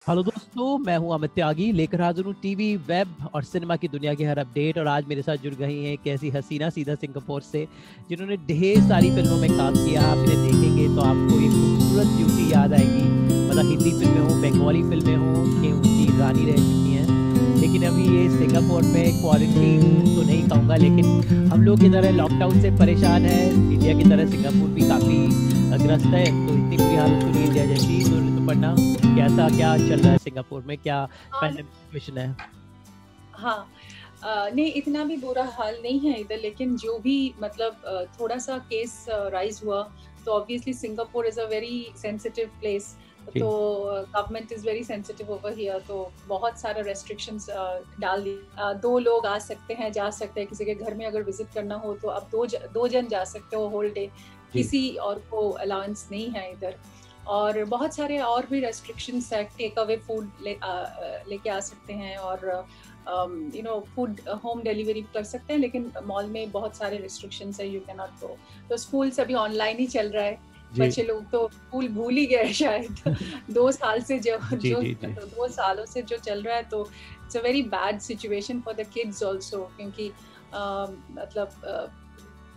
Hello दोस्तों, मैं हूं अमित त्यागी, लेकर हाजिर हूं टीवी, वेब और सिनेमा की दुनिया की हर अपडेट। और आज मेरे साथ जुड़ गई हैं एक ऐसी हसीना सीधा सिंगापुर से जिन्होंने ढेर सारी फिल्मों में काम किया। आप इन्हें देखेंगे तो आपको ये खूबसूरत ब्यूटी याद आएगी। मतलब हिंदी फिल्में हों, बंगाली फिल्में हों, ये उनकी रानी रह चुकी हैं। लेकिन अभी ये सिंगापुर में क्वारंटीन तो नहीं कहूँगा, लेकिन हम लोग की तरह लॉकडाउन से परेशान है। इंडिया की तरह सिंगापुर भी काफ़ी ग्रस्त है, तो इतनी बुरी हालत तो नहीं है इंडिया जैसी। तो ऋतुपर्णा, कैसा क्या चल रहा है सिंगापुर में, क्या हाँ पैंडेमिक सिचुएशन है? हाँ। नहीं, इतना भी बुरा हाल नहीं है इधर, लेकिन जो भी मतलब थोड़ा सा केस राइज हुआ, तो obviously Singapore is a very sensitive place. तो जी। Government is very sensitive over here, तो बहुत सारे रेस्ट्रिक्शंस डाल दिए। दो लोग आ सकते हैं, जा सकते हैं, किसी के घर में अगर विजिट करना हो तो अब दो जन जा सकते हो होल डे। जी। किसी और को अलाउंस नहीं है इधर। और बहुत सारे और भी रेस्ट्रिक्शंस है, टेक अवे फूड लेके आ सकते हैं, और फूड होम डिलीवरी कर सकते हैं, लेकिन मॉल में बहुत सारे रिस्ट्रिक्शंस है, यू कैन नॉट गो। तो स्कूल अभी ऑनलाइन ही चल रहा है। जी। बच्चे लोग तो स्कूल भूल ही गए शायद। 2 साल से जो जी। जो जी। जी। 2 सालों से जो चल रहा है, तो it's a very bad situation for the kids also, क्योंकि मतलब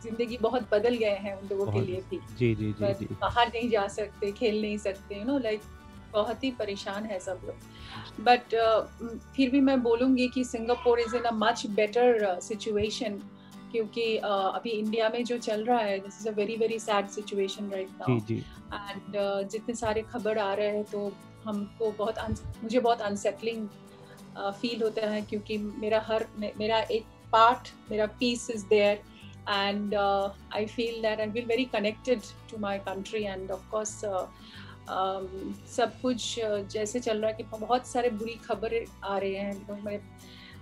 जिंदगी बहुत बदल गए हैं उन लोगों के बहुत। लिए भी। जी जी जी बट जी। बाहर नहीं जा सकते, खेल नहीं सकते, लाइक बहुत ही परेशान है सब लोग। बट फिर भी मैं बोलूँगी कि Singapore is in a much better situation, क्योंकि अभी इंडिया में जो चल रहा है, this is a very very sad situation right now. जी जी। एंड जितने सारे खबर आ रहे हैं, तो हमको मुझे बहुत अनसेटलिंग फील होता है, क्योंकि मेरा एक पार्ट, मेरा piece is there, and I feel very connected to my country, and of course सब कुछ जैसे चल रहा है कि बहुत सारे बुरी खबरें आ रहे हैं, तो मेरे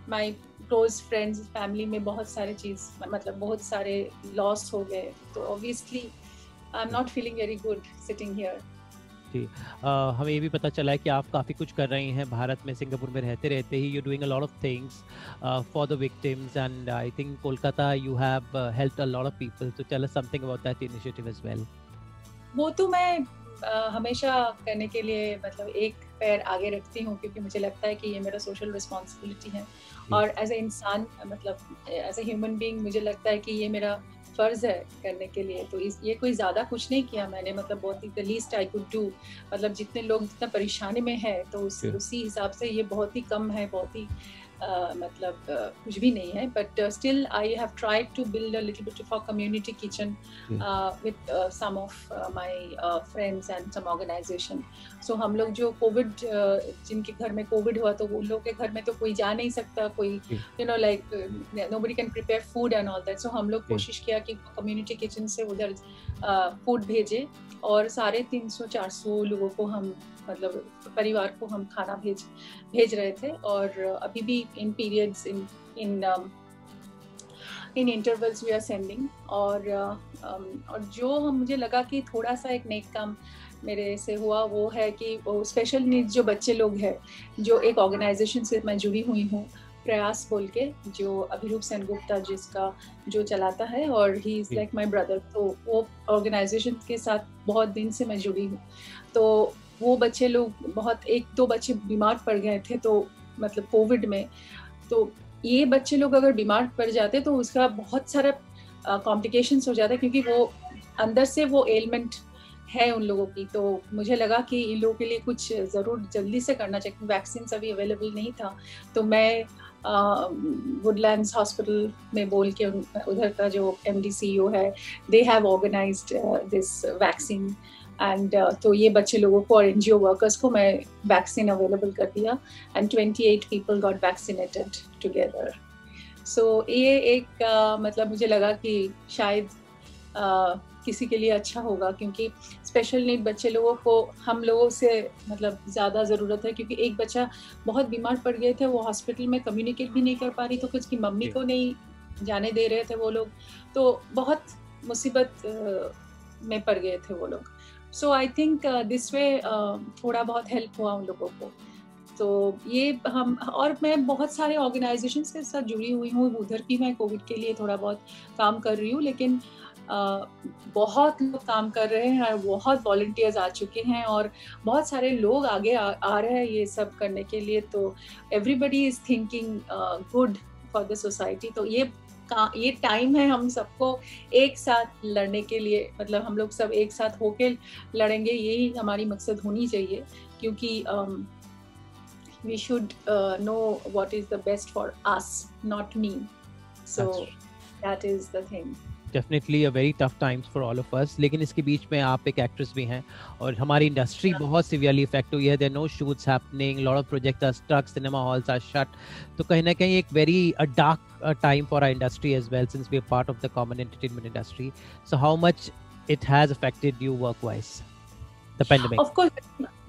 माय क्लोज फ्रेंड्स फैमिली में बहुत सारे चीज़, मतलब बहुत सारे लॉस हो गए, तो obviously I am not feeling very good sitting here. जी। हमें ये भी पता चला है कि आप काफ़ी कुछ कर रही हैं भारत में, सिंगापुर में रहते रहते ही। You doing a lot of things for the victims, and I think Kolkata you have helped a lot of people. तो tell us something about that initiative as well. वो तो मैं हमेशा करने के लिए मतलब एक पैर आगे रखती हूँ, क्योंकि मुझे लगता है कि ये मेरा सोशल रिस्पॉन्सिबिलिटी है, जी। और एज ए इंसान, मतलब एज ए ह्यूमन बीइंग, मुझे लगता है कि ये मेरा फर्ज है करने के लिए। तो ये कोई ज़्यादा कुछ नहीं किया मैंने, मतलब बहुत ही the least I could do. मतलब जितने लोग जितना परेशानी में है, तो जी। उसी हिसाब से ये बहुत ही कम है, बहुत ही मतलब कुछ भी नहीं है। But still I have tried to build a little bit of a community kitchen जी। with some of my friends and some organization. So हम लोग जो कोविड, जिनके घर में कोविड हुआ, तो उन लोग के घर में तो कोई जा नहीं सकता, कोई जी। like nobody can prepare food and all that. So हम लोग जी। कोशिश किया कि कम्युनिटी किचन से उधर फूड भेजे, और 350-400 लोगों को हम, मतलब परिवार को हम खाना भेज रहे थे। और अभी भी in periods, in in intervals we are sending. और जो मुझे लगा कि थोड़ा सा एक नेक काम मेरे से हुआ, वो है कि वो स्पेशल नीड्स जो बच्चे लोग हैं, जो एक ऑर्गेनाइजेशन से मैं जुड़ी हुई हूँ, प्रयास बोल के, जो अभिरूप सेनगुप्ता जिसका जो चलाता है, और ही इज़ जी। Like my brother. तो वो ऑर्गेनाइजेशन के साथ बहुत दिन से मैं जुड़ी हूँ। तो वो बच्चे लोग, बहुत 1-2 बच्चे बीमार पड़ गए थे, तो मतलब कोविड में। तो ये बच्चे लोग अगर बीमार पड़ जाते, तो उसका बहुत सारा कॉम्प्लिकेशंस हो जाता है, क्योंकि वो अंदर से वो एलिमेंट है उन लोगों की। तो मुझे लगा कि इन लोगों के लिए कुछ ज़रूर जल्दी से करना चाहिए। वैक्सीन अभी अवेलेबल नहीं था, तो मैं वुडलैंड्स हॉस्पिटल में बोल के, उधर का जो एमडी सीईओ है, they have organised this vaccine. And तो ये बच्चे लोगों को और एनजीओ वर्कर्स को मैं वैक्सीन अवेलेबल कर दिया, and 28 people got vaccinated together. So ये एक मतलब मुझे लगा कि शायद किसी के लिए अच्छा होगा, क्योंकि स्पेशल नीड बच्चे लोगों को हम लोगों से मतलब ज़्यादा ज़रूरत है, क्योंकि एक बच्चा बहुत बीमार पड़ गए थे, वो हॉस्पिटल में कम्युनिकेट भी नहीं कर पा रही, तो उसकी मम्मी जी। को नहीं जाने दे रहे थे वो लोग। तो बहुत मुसीबत में पड़ गए थे वो लोग। सो आई थिंक दिस वे थोड़ा बहुत हेल्प हुआ उन लोगों को। तो ये हम, और मैं बहुत सारे ऑर्गेनाइजेशंस के साथ जुड़ी हुई हूँ, उधर भी मैं कोविड के लिए थोड़ा बहुत काम कर रही हूँ, लेकिन बहुत लोग काम कर रहे हैं, बहुत वॉलंटियर्स आ चुके हैं और बहुत सारे लोग आगे आ रहे हैं ये सब करने के लिए। तो everybody is thinking good for the society. तो ये टाइम है हम सबको एक साथ लड़ने के लिए, मतलब हम लोग सब एक साथ होके लड़ेंगे, यही हमारी मकसद होनी चाहिए, क्योंकि we should know what is the best for us, not me. So that is the thing. Definitely a very tough times for all of us. लेकिन इसके बीच में आप एक एक्ट्रेस भी हैं और हमारी इंडस्ट्री बहुत सीवियरली इफेक्ट हुई है. There are no shoots happening, lot of projects are stuck, cinema halls are shut. तो कहीं ना कहीं एक very dark time for our industry as well, since we are part of the common entertainment industry. So how much it has affected you work-wise? The pandemic. Of course,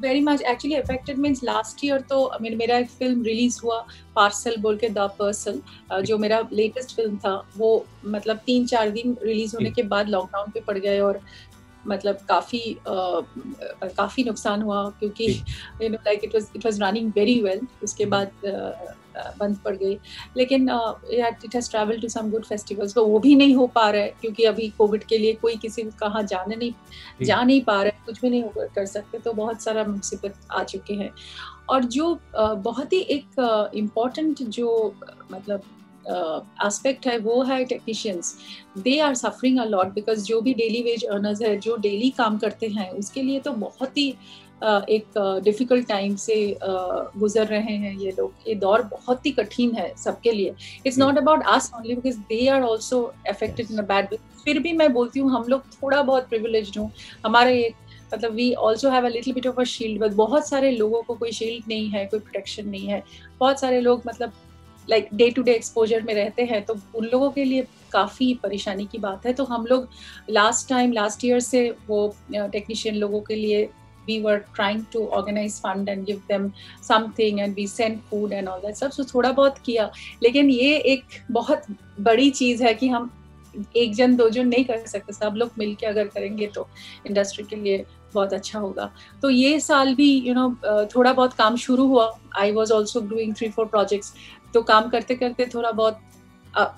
very much. Actually, affected means last year तो मेरा एक film release हुआ, parcel बोल के, the parcel, जो मेरा latest film था, वो मतलब 3-4 दिन रिलीज होने के बाद लॉकडाउन पे पड़ गए और मतलब काफी नुकसान हुआ, क्योंकि like it was running very well, उसके बाद बंद पड़ गई. लेकिन it has travel to some good festivals, तो वो भी नहीं हो पा रहा है क्योंकि अभी कोविड के लिए कोई किसी को कहाँ जा नहीं पा रहा है, कुछ भी नहीं कर सकते. तो बहुत सारा मुसीबत आ चुके हैं. और जो बहुत ही एक इम्पोर्टेंट जो मतलब एस्पेक्ट है वो है technicians. They are suffering a lot because जो भी डेली वेज अर्नर्स है, जो डेली काम करते हैं, उसके लिए तो बहुत ही एक डिफिकल्ट टाइम से गुजर रहे हैं ये लोग. ये दौर बहुत ही कठिन है सबके लिए. It's not about us only because they are also affected in a bad way. फिर भी मैं बोलती हूँ हम लोग थोड़ा बहुत प्रिविलेज्ड हूँ. हमारे मतलब we also have a little bit of a shield, but बहुत सारे लोगों को कोई शील्ड नहीं है, कोई प्रोटेक्शन नहीं है. बहुत सारे लोग मतलब like day to day exposure में रहते हैं, तो उन लोगों के लिए काफ़ी परेशानी की बात है. तो हम लोग लास्ट ईयर से वो टेक्नीशियन लोगों के लिए we were trying to organize fund and give them something and we sent food and all that stuff. So थोड़ा बहुत किया, लेकिन ये एक बहुत बड़ी चीज़ है कि हम एक जन दो जन नहीं कर सकते. सब लोग मिलके अगर करेंगे तो इंडस्ट्री के लिए बहुत अच्छा होगा. तो ये साल भी थोड़ा बहुत काम शुरू हुआ. I was also doing 3-4 projects. तो काम करते करते थोड़ा बहुत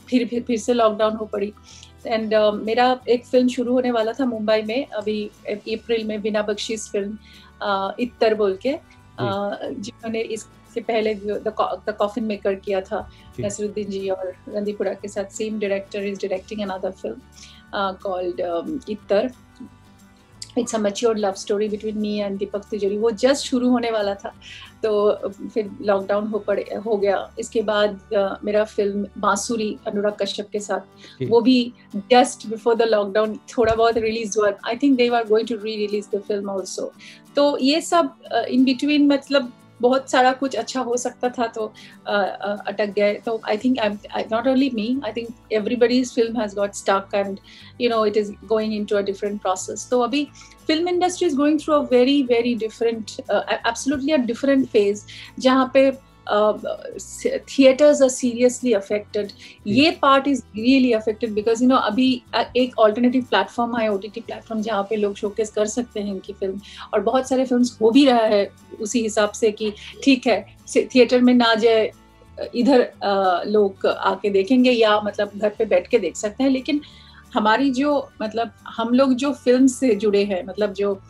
फिर से लॉकडाउन हो पड़ी. एंड मेरा एक फिल्म शुरू होने वाला था मुंबई में अभी अप्रैल में, बिना बख्शीश फिल्म इत्तर बोल के, जिन्होंने इससे पहले द कॉफिन मेकर किया था नसरुद्दीन जी और रणदीपुरा के साथ. Same director is directing another film called Ittar. It's a mature love story between me and Deepak Tijori. वो जस्ट शुरू होने वाला था, तो फिर लॉकडाउन हो गया. इसके बाद मेरा फिल्म बांसुरी अनुराग कश्यप के साथ, वो भी जस्ट बिफोर द लॉकडाउन थोड़ा बहुत रिलीज हुआ. I think they were going to re-release the film also. तो ये सब इन बिटवीन मतलब बहुत सारा कुछ अच्छा हो सकता था तो अटक गए. तो I think not only me, I think everybody's film has got stuck and it is going into a different process. तो अभी film industry is going through a very very different, absolutely a different phase, जहाँ पे theatres are seriously affected. ये part is really affected because अभी एक alternative platform है, OTT platform, जहाँ पे लोग शोकेस कर सकते हैं इनकी फिल्म. और बहुत सारे फिल्म्स हो भी रहा है उसी हिसाब से कि ठीक है थिएटर में ना जाए, इधर लोग आके देखेंगे या मतलब घर पे बैठ के देख सकते हैं. लेकिन हमारी जो मतलब हम लोग जो फिल्म से जुड़े हैं, मतलब जो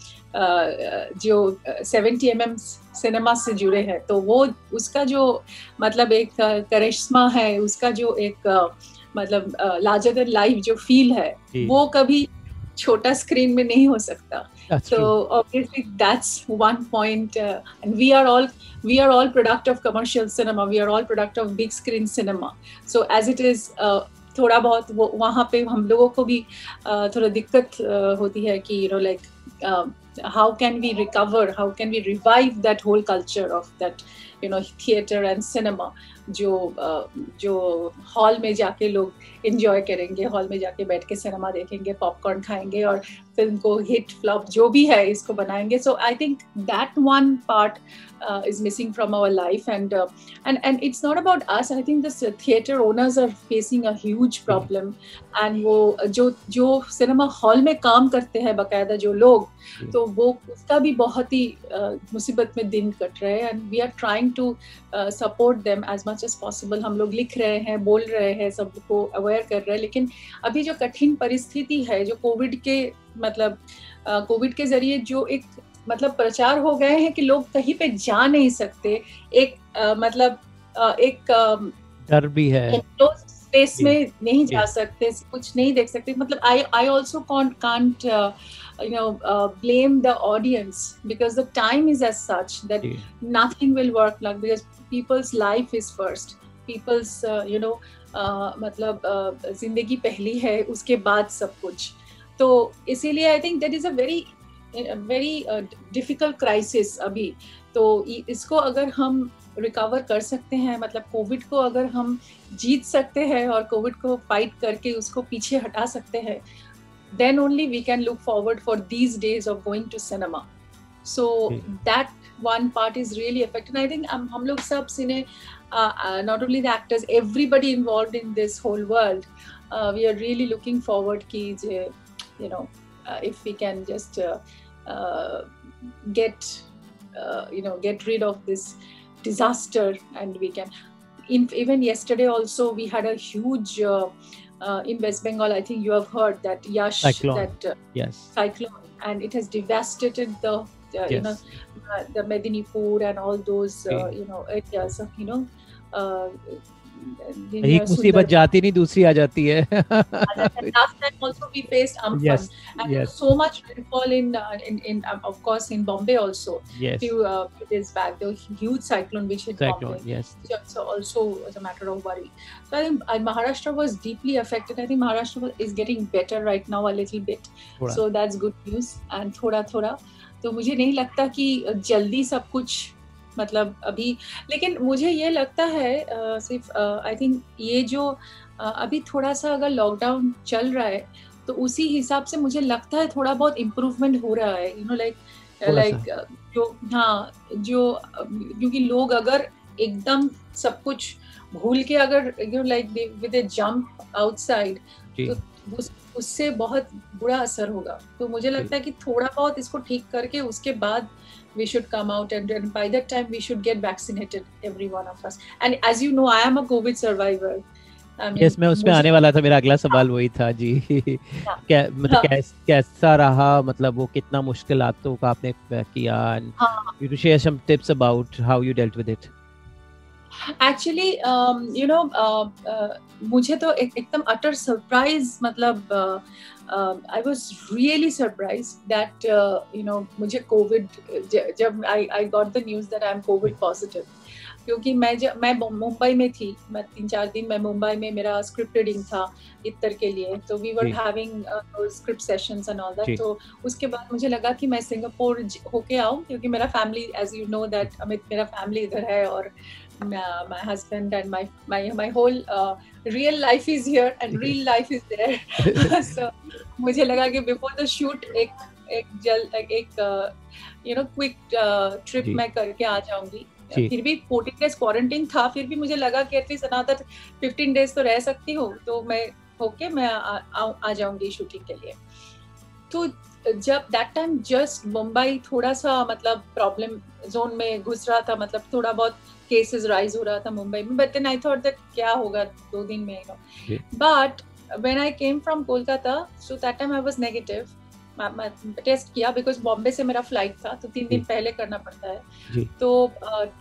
70 mm सिनेमा से जुड़े हैं, तो वो उसका जो मतलब एक करिश्मा है, उसका जो एक मतलब लार्जर देन लाइफ जो फील है, वो कभी छोटा स्क्रीन में नहीं हो सकता. So obviously that's one point, and we are all product of commercial cinema, we are all product of big screen cinema. So as it is थोड़ा बहुत वहाँ पे हम लोगों को भी थोड़ा दिक्कत होती है कि like how can we recover, how can we revive that whole culture of that theater and cinema, जो हॉल में जाके लोग एंजॉय करेंगे, हॉल में जाके बैठ के सिनेमा देखेंगे, पॉपकॉर्न खाएंगे और फिल्म को हिट फ्लॉप जो भी है इसको बनाएंगे. So I think that one part is missing from our life, and it's not about us. I think the theater owners are facing a huge problem, and वो जो सिनेमा हॉल में काम करते हैं बकायदा जो लोग, तो वो उसका भी बहुत ही मुसीबत में दिन कट रहे हैं. and we are trying trying to support them as much as possible. हम लोग लिख रहे हैं, बोल रहे हैं, सबको अवेयर कर रहे हैं, लेकिन अभी जो कठिन परिस्थिति है, जो कोविड के मतलब कोविड के जरिए जो एक मतलब प्रचार हो गए हैं कि लोग कहीं पे जा नहीं सकते, एक मतलब एक डर भी है, स्पेस में नहीं जा सकते, कुछ नहीं देख सकते। मतलब I also can't blame the audience, because the time is as such that nothing will work like, because people's life is first, people's मतलब जिंदगी पहली है, उसके बाद सब कुछ। तो इसीलिए I think that is a very difficult crisis अभी। तो इसको अगर हम रिकवर कर सकते हैं, मतलब कोविड को अगर हम जीत सकते हैं और कोविड को फाइट करके उसको पीछे हटा सकते हैं, then only we can look forward for these days of going to cinema. So that one part is really affected. I think हम लोग सब सिने, not only the actors, everybody involved in this whole world, we are really looking forward कि if we can just get rid of this disaster, and we can even yesterday also we had a huge in West Bengal, I think you have heard that Yash cyclone. Cyclone, and it has devastated the the Medinipur and all those areas एक मुसीबत जाती नहीं दूसरी आ जाती है। Last time also we faced Amphan, and so much rainfall in of course in Bombay also. Few days back there was a huge cyclone which hit Bombay. So also was a matter of worry. So I think Maharashtra was deeply affected. I think Maharashtra is getting better right now a little bit. So that's good news. And थोड़ा तो मुझे नहीं लगता कि जल्दी सब कुछ मतलब अभी, लेकिन मुझे ये लगता है सिर्फ आई थिंक ये जो अभी थोड़ा सा अगर लॉकडाउन चल रहा है तो उसी हिसाब से मुझे लगता है थोड़ा बहुत इम्प्रूवमेंट हो रहा है, लाइक जो क्योंकि लोग अगर एकदम सब कुछ भूल के अगर like with A jump outside, तो उससे बहुत बुरा असर होगा। तो मुझे लगता है कि थोड़ा बहुत इसको ठीक करके उसके बाद we should come out, and by that time we should get vaccinated, every one of us. And as you know, I am a COVID survivor. Yes, मैं उसमें आने वाला था, मेरा अगला सवाल वही था जी। मतलब कैसा रहा, मतलब वो कितना मुश्किलातों का आपने किया, and you to share some tips about how you dealt with it. Actually, मुझे तो एकदम utter surprise, मतलब I was really surprised that मुझे COVID, जब I got the news that I am COVID positive, क्योंकि मैं मुंबई में थी, मैं 3-4 दिन मैं मुंबई में, मेरा स्क्रिप्ट रीडिंग था इत्तर के लिए, तो we were having script sessions and all that. तो उसके बाद मुझे लगा कि मैं सिंगापुर होके आऊँ, क्योंकि मेरा family, as you know that Amit, मेरा फैमिली इधर है, और my husband and my whole real life is here and real life is there. So मुझे लगा कि before the shoot एक क्विक ट्रिप मैं करके आ जाऊंगी। फिर भी 14 days क्वारंटाइन था, फिर भी मुझे लगा कि एटलीस्ट अनदर 15 days तो रह सकती हूँ, तो मैं होके मैं आ जाऊंगी शूटिंग के लिए। तो जब दैट टाइम जस्ट मुंबई थोड़ा सा मतलब प्रॉब्लम जोन में घुस रहा था, मतलब थोड़ा बहुत केसेस राइज हो रहा था मुंबई में, but then I thought that क्या होगा 2 दिन में, but when I came from Kolkata, so that time I was negative. मैं टेस्ट किया, बिकॉज बॉम्बे से मेरा फ्लाइट था, तो 3 दिन पहले करना पड़ता है, तो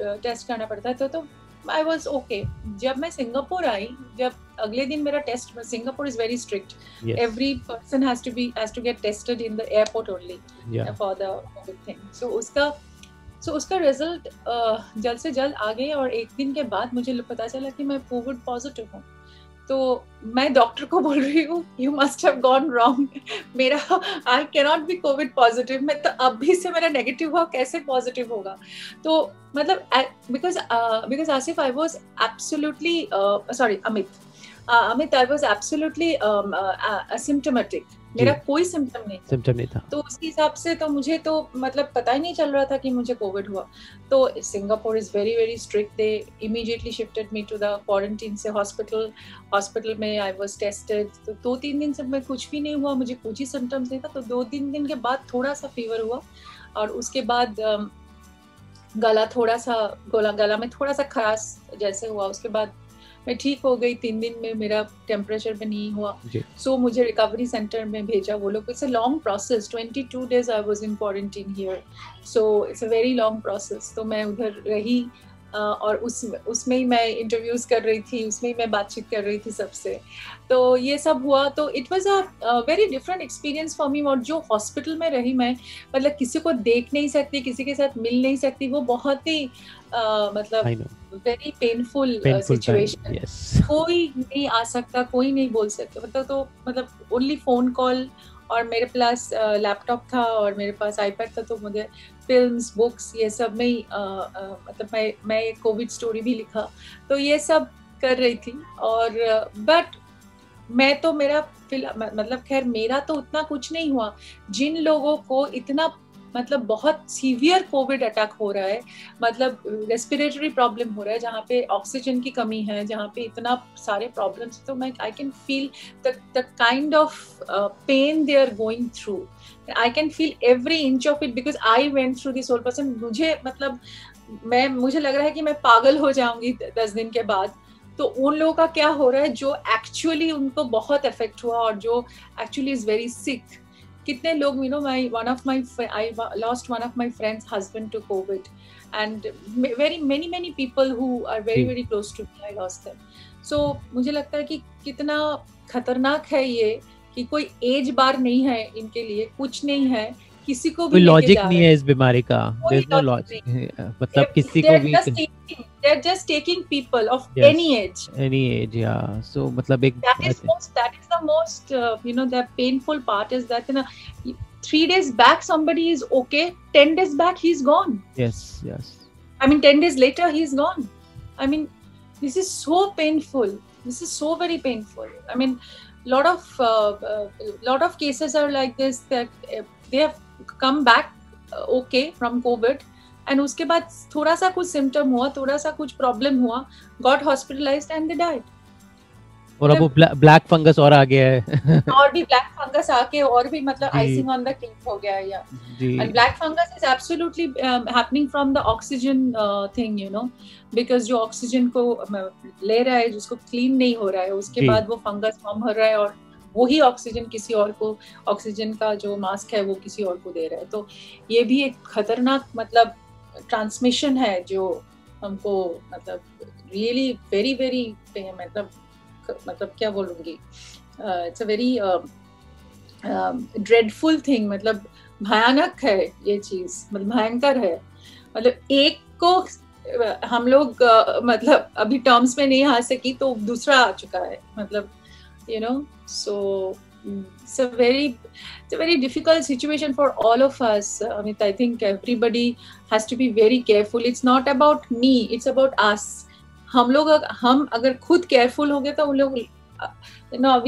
टेस्ट करना पड़ता है, तो I was okay. जब मैं सिंगापुर आई, जब अगले दिन मेरा test, Singapore is very strict. Every person has to get tested in the airport only for the COVID thing. So उसका रिजल्ट जल्द से जल्द आ गए, और 1 दिन के बाद मुझे पता चला कि मैं कोविड पॉजिटिव हूँ। तो मैं डॉक्टर को बोल रही हूँ, you must have gone wrong, मेरा I cannot be covid positive, मैं तो अभी से मेरा नेगेटिव हुआ, कैसे पॉजिटिव होगा। तो मतलब because Asif, I was absolutely sorry Amit, I was absolutely asymptomatic, मेरा कोई सिम्टम नहीं था। तो उस हिसाब से तो मुझे तो मतलब पता ही नहीं चल रहा था कि मुझे कोविड हुआ। तो Singapore is very very strict, they immediately shifted me to the quarantine से हॉस्पिटल में आई वाज टेस्टेड। तो 2-3 दिन से मैं कुछ भी नहीं हुआ, मुझे कुछ ही सिम्टम्स नहीं था। तो 2-3 दिन के बाद थोड़ा सा फीवर हुआ, और उसके बाद गला गला में थोड़ा सा खराश जैसे हुआ, उसके बाद मैं ठीक हो गई। 3 दिन में मेरा टेम्परेचर भी नहीं हुआ। सो मुझे रिकवरी सेंटर में भेजा वो लोग। It's a long process, 22 days I was in quarantine here, so it's a very long process. तो मैं उधर रही और उसमें ही मैं इंटरव्यूज कर रही थी, उसमें ही मैं बातचीत कर रही थी सबसे। तो ये सब हुआ, तो it was a very different experience for me. और जो हॉस्पिटल में रही मैं, मतलब किसी को देख नहीं सकती, किसी के साथ मिल नहीं सकती, वो बहुत ही मतलब वेरी पेनफुल सिचुएशन। कोई नहीं आ सकता, कोई नहीं बोल सकता, मतलब ओनली फोन कॉल। और मेरे पास लैपटॉप था और मेरे पास आईपैड था, तो मुझे फिल्म्स, बुक्स, ये सब में ही मतलब मैं एक कोविड स्टोरी भी लिखा, तो ये सब कर रही थी। और बट मैं तो मतलब खैर मेरा तो उतना कुछ नहीं हुआ। जिन लोगों को इतना मतलब बहुत सीवियर कोविड अटैक हो रहा है, मतलब रेस्पिरेटरी प्रॉब्लम हो रहा है, जहाँ पे ऑक्सीजन की कमी है, जहाँ पे इतना सारे प्रॉब्लम्स, तो मैं I can feel the kind of pain they are going through. I can feel every inch of it because I went through this whole person. मुझे लग रहा है कि मैं पागल हो जाऊंगी 10 दिन के बाद। तो उन लोगों का क्या हो रहा है जो एक्चुअली उनको बहुत इफेक्ट हुआ और जो एक्चुअली इज वेरी सिक। कितने लोग, you know, I lost one of my friends husband to covid, and very many people who are very close to me, I lost them. So मुझे लगता है कि कितना खतरनाक है ये, कि कोई एज बार नहीं है इनके लिए, कुछ नहीं है, किसी को भी लॉजिक नहीं है इस बीमारी का। देयर इज नो लॉजिक, मतलब किसी को भी they're just taking people of any age, yeah. So मतलब एक that is the most you know, the painful part is that 3 days back somebody is okay, 10 days back he's gone. Yes. I mean 10 days later he's gone. I mean this is so painful, this is so very painful. I mean lot of cases are like this, that they have come back okay from COVID, and उसके बाद थोड़ा सा कुछ symptom हुआ, थोड़ा सा कुछ problem हुआ, got hospitalized and they died. और अब वो ब्लैक फंगस और आ गया है और भी ब्लैक फंगस आके और भी मतलब आइसिंग ऑन द केक हो गया या। And black fungus is absolutely happening from the oxygen thing, you know, because जो ऑक्सीजन को ले रहा है, जिसको क्लीन नहीं हो रहा है, उसके बाद वो फंगस फॉर्म हो रहा है और वही ऑक्सीजन किसी और को, ऑक्सीजन का जो मास्क है वो किसी और को दे रहा है। तो ये भी एक खतरनाक मतलब ट्रांसमिशन है जो हमको मतलब रियली वेरी वेरी मतलब क्या बोलूँगी, it's a very dreadful thing, मतलब भयानक है ये चीज़, मतलब भयंकर है। मतलब एक को हम लोग मतलब अभी टर्म्स में नहीं आ सकी तो दूसरा आ चुका है, मतलब you know, so it's a very difficult situation for all of us. I mean, I think everybody has to be very careful. It's not about me, it's about us. हम अगर खुद केयरफुल हो गए तो उन लोग, you know,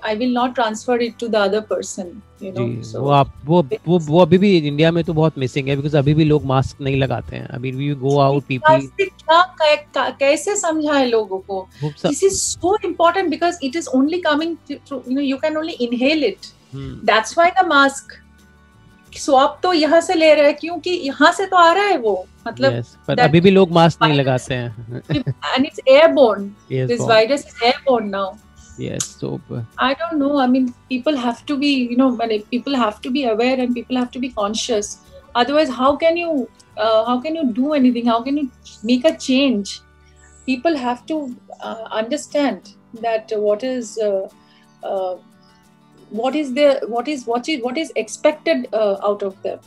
I will not transfer it to the other person, you know. So वो अभी भी इंडिया में तो बहुत मिसिंग है, बिकॉज़ अभी भी लोग मास्क नहीं लगाते हैं। अभी वी गो आउट पीपल, कैसे समझाएं लोगों को, this is so important because it is only coming through, you know, you can only inhale it. That's why the mask swab तो यहाँ से ले रहे हैं, क्योंकि यहाँ से तो आ रहा है वो, मतलब पर अभी भी लोग मास्क नहीं लगाते हैं। And it's airborne. This virus is airborne now. Yes, so I don't know. I mean, people have to be, you know, people have to be aware and people have to be conscious. Otherwise, how can you do anything? How can you make a change? People have to understand that what is expected out of them.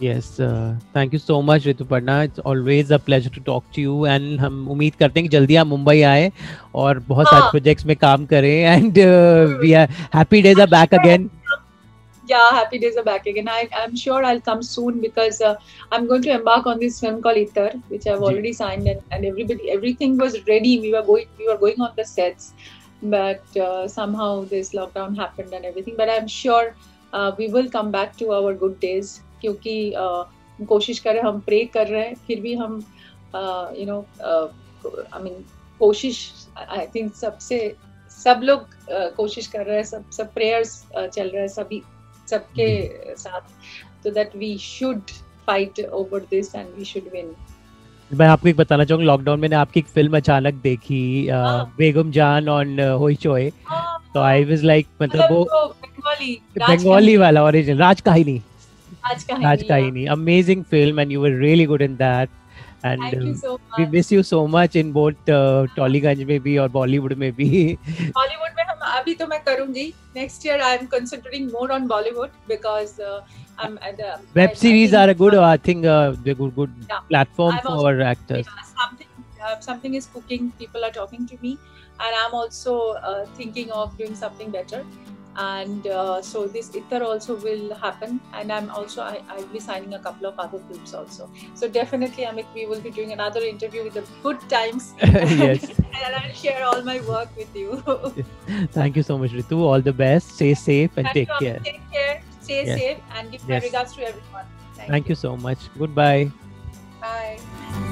Yes, thank you so much Rituparna. It's always a pleasure to talk to you, and हम उम्मीद करते हैं कि जल्दी आप मुंबई आए और बहुत सारे प्रोजेक्ट्स में काम करें, and we are happy days are back again. Yeah, happy days are back again. I'm sure I'll come soon because I'm going to embark on this film called Itar, which I've already signed, and everything was ready. We were going on the sets, but somehow this lockdown happened and everything. But I'm sure we will come back to our good days. क्योंकि कोशिश कर रहे हैं, हम pray कर रहे हैं, फिर भी हम यू नो, आई मीन कोशिश, आई थिंक सब लोग कोशिश कर रहे हैं, सब प्रेयर्स चल रहे हैं सबके साथ, तो that we should fight over this and we should win. मैं आपको एक बताना चाहूँगा, लॉकडाउन में आपकी एक फिल्म अचानक देखी, बेगम जान ऑन होई चोए, तो आई वाज लाइक, मतलब वो बंगाली वाला original Raj kahini, amazing film and you were really good in that, and Thank you so much. we miss you so much in both Tollygunj में भी और Bollywood में भी. Bollywood में हम अभी तो मैं करूँगी, next year I am concentrating more on Bollywood because I'm web series are a good, I think they're good platform I'm for also, actors. Something is cooking, people are talking to me, and I'm also thinking of doing something better, and so this Ittar also will happen, and I'll be signing a couple of other films also. So definitely, Amit, we will be doing another interview with the good times. Yes. And I'll share all my work with you. Thank you so much, Ritu. All the best. Stay safe and take care. Take care. Stay safe and give my regards to everyone. Thank you so much. Goodbye. Bye.